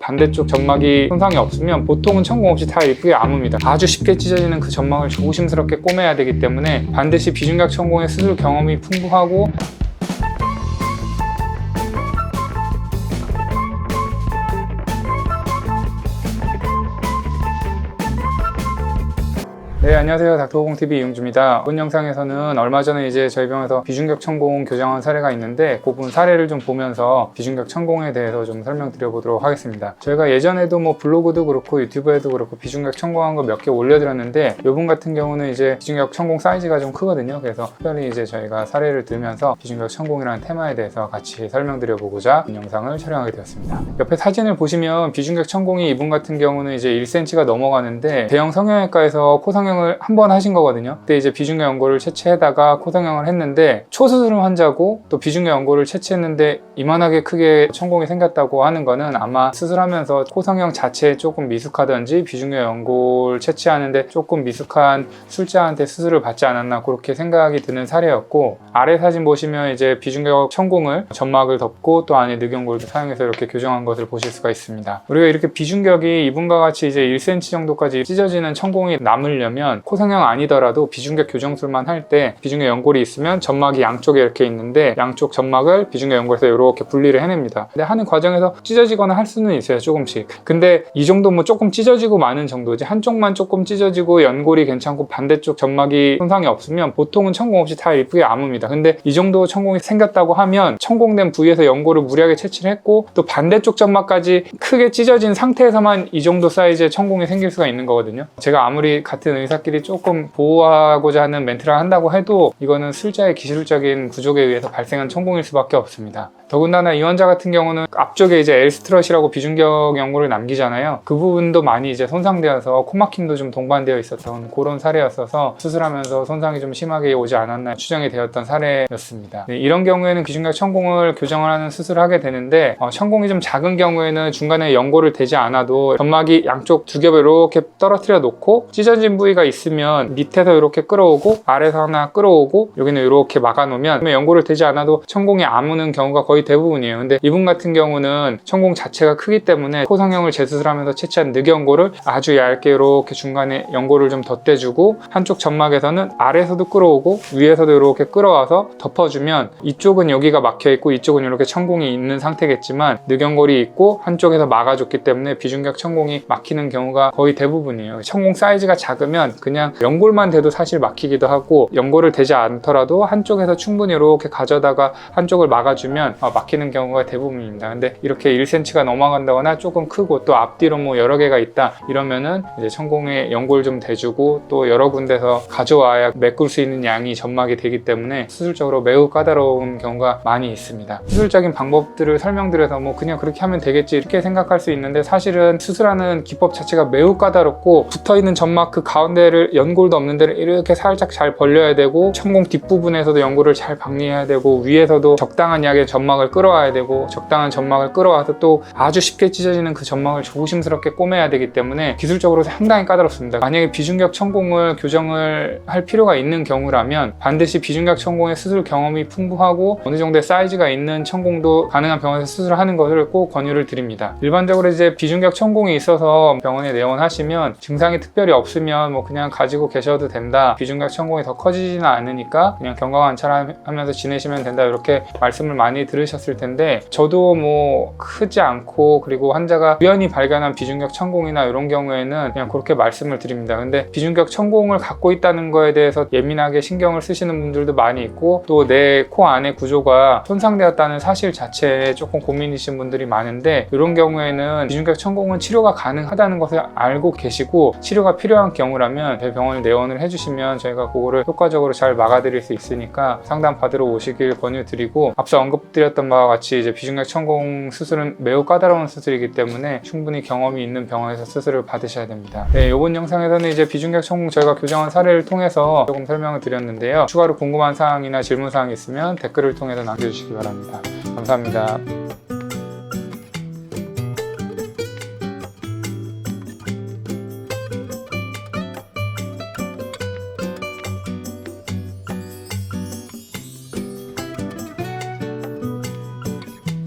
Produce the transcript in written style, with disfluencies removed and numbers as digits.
반대쪽 점막이 손상이 없으면 보통은 천공 없이 다 예쁘게 아뭅니다. 아주 쉽게 찢어지는 그 점막을 조심스럽게 꼬매야 되기 때문에 반드시 비중각 천공의 수술 경험이 풍부하고 네, 안녕하세요. 닥터공TV 이용주입니다. 이번 영상에서는 얼마 전에 이제 저희 병원에서 비중격 천공 교정한 사례가 있는데 그 부분 사례를 좀 보면서 비중격 천공에 대해서 좀 설명드려 보도록 하겠습니다. 저희가 예전에도 뭐 블로그도 그렇고 유튜브에도 그렇고 비중격 천공한 거 몇 개 올려드렸는데 이분 같은 경우는 이제 비중격 천공 사이즈가 좀 크거든요. 그래서 특별히 이제 저희가 사례를 들면서 비중격 천공이라는 테마에 대해서 같이 설명드려 보고자 이 영상을 촬영하게 되었습니다. 옆에 사진을 보시면 비중격 천공이 이분 같은 경우는 이제 1cm가 넘어가는데 대형 성형외과에서 코성형 한 번 하신 거거든요. 그때 이제 비중격 연골을 채취해다가 코성형을 했는데 초수술 환자고 또 비중격 연골을 채취했는데 이만하게 크게 천공이 생겼다고 하는 거는 아마 수술하면서 코성형 자체에 조금 미숙하든지 비중격 연골 채취하는데 조금 미숙한 술자한테 수술을 받지 않았나 그렇게 생각이 드는 사례였고, 아래 사진 보시면 이제 비중격 천공을 점막을 덮고 또 안에 늑연골도 사용해서 이렇게 교정한 것을 보실 수가 있습니다. 우리가 이렇게 비중격이 이분과 같이 이제 1cm 정도까지 찢어지는 천공이 남으려면 코성형 아니더라도 비중격 교정술만 할 때 비중격 연골이 있으면 점막이 양쪽에 이렇게 있는데 양쪽 점막을 비중격 연골에서 이렇게 분리를 해냅니다. 근데 하는 과정에서 찢어지거나 할 수는 있어요, 조금씩. 근데 이 정도 뭐 조금 찢어지고 마는 정도지 한쪽만 조금 찢어지고 연골이 괜찮고 반대쪽 점막이 손상이 없으면 보통은 천공 없이 다 예쁘게 아뭅니다. 근데 이 정도 천공이 생겼다고 하면 천공된 부위에서 연골을 무리하게 채취를 했고 또 반대쪽 점막까지 크게 찢어진 상태에서만 이 정도 사이즈의 천공이 생길 수가 있는 거거든요. 제가 아무리 같은 의사끼리 조금 보호하고자 하는 멘트를 한다고 해도 이거는 술자의 기술적인 부족에 의해서 발생한 천공일 수밖에 없습니다. 더군다나 이 환자 같은 경우는 앞쪽에 이제 L스트럿이라고 비중격 연골을 남기잖아요. 그 부분도 많이 이제 손상되어서 코막힘도 좀 동반되어 있었던 그런 사례였어서 수술하면서 손상이 좀 심하게 오지 않았나 추정이 되었던 사례였습니다. 네, 이런 경우에는 비중격 천공을 교정을 하는 수술을 하게 되는데 천공이 좀 작은 경우에는 중간에 연골을 대지 않아도 점막이 양쪽 두 겹을 이렇게 떨어뜨려 놓고 찢어진 부위가 있으면 밑에서 이렇게 끌어오고 아래에서 하나 끌어오고 여기는 이렇게 막아 놓으면 연골을 대지 않아도 천공이 아무는 경우가 거의 대부분이에요. 근데 이분 같은 경우는 천공 자체가 크기 때문에 코성형을 재수술하면서 채취한 늑연골을 아주 얇게 이렇게 중간에 연골을 좀 덧대주고 한쪽 점막에서는 아래에서도 끌어오고 위에서도 이렇게 끌어와서 덮어주면 이쪽은 여기가 막혀 있고 이쪽은 이렇게 천공이 있는 상태겠지만 늑연골이 있고 한쪽에서 막아줬기 때문에 비중격 천공이 막히는 경우가 거의 대부분이에요. 천공 사이즈가 작으면 그냥 연골만 대도 사실 막히기도 하고 연골을 대지 않더라도 한쪽에서 충분히 이렇게 가져다가 한쪽을 막아주면 막히는 경우가 대부분입니다. 근데 이렇게 1cm가 넘어간다거나 조금 크고 또 앞뒤로 뭐 여러 개가 있다 이러면은 이제 천공에 연골 좀 대주고 또 여러 군데서 가져와야 메꿀 수 있는 양이 점막이 되기 때문에 수술적으로 매우 까다로운 경우가 많이 있습니다. 수술적인 방법들을 설명드려서 뭐 그냥 그렇게 하면 되겠지 이렇게 생각할 수 있는데 사실은 수술하는 기법 자체가 매우 까다롭고 붙어있는 점막 그 가운데를 연골도 없는 데를 이렇게 살짝 잘 벌려야 되고 천공 뒷부분에서도 연골을 잘 박리해야 되고 위에서도 적당한 양의 점막을 끌어와야 되고 적당한 점막을 끌어와서 또 아주 쉽게 찢어지는 그 점막을 조심스럽게 꼬매야 되기 때문에 기술적으로 상당히 까다롭습니다. 만약에 비중격 천공을 교정을 할 필요가 있는 경우라면 반드시 비중격 천공의 수술 경험이 풍부하고 어느 정도의 사이즈가 있는 천공도 가능한 병원에서 수술을 하는 것을 꼭 권유를 드립니다. 일반적으로 이제 비중격 천공이 있어서 병원에 내원하시면 증상이 특별히 없으면 뭐 그냥 가지고 계셔도 된다, 비중격 천공이 더 커지지는 않으니까 그냥 경과관찰하면서 지내시면 된다 이렇게 말씀을 많이 들으셨을 텐데 저도 뭐 크지 않고 그리고 환자가 우연히 발견한 비중격 천공이나 이런 경우에는 그냥 그렇게 말씀을 드립니다. 근데 비중격 천공을 갖고 있다는 거에 대해서 예민하게 신경을 쓰시는 분들도 많이 있고 또 내 코 안의 구조가 손상되었다는 사실 자체에 조금 고민이신 분들이 많은데 이런 경우에는 비중격 천공은 치료가 가능하다는 것을 알고 계시고 치료가 필요한 경우라면 저희 병원에 내원을 해주시면 저희가 그거를 효과적으로 잘 막아드릴 수 있으니까 상담 받으러 오시길 권유드리고, 앞서 언급드렸던 바와 같이 이제 비중격 천공 수술은 매우 까다로운 수술이기 때문에 충분히 경험이 있는 병원에서 수술을 받으셔야 됩니다. 네, 이번 영상에서는 이제 비중격 천공 저희가 교정한 사례를 통해서 조금 설명을 드렸는데요. 추가로 궁금한 사항이나 질문 사항이 있으면 댓글을 통해서 남겨주시기 바랍니다. 감사합니다.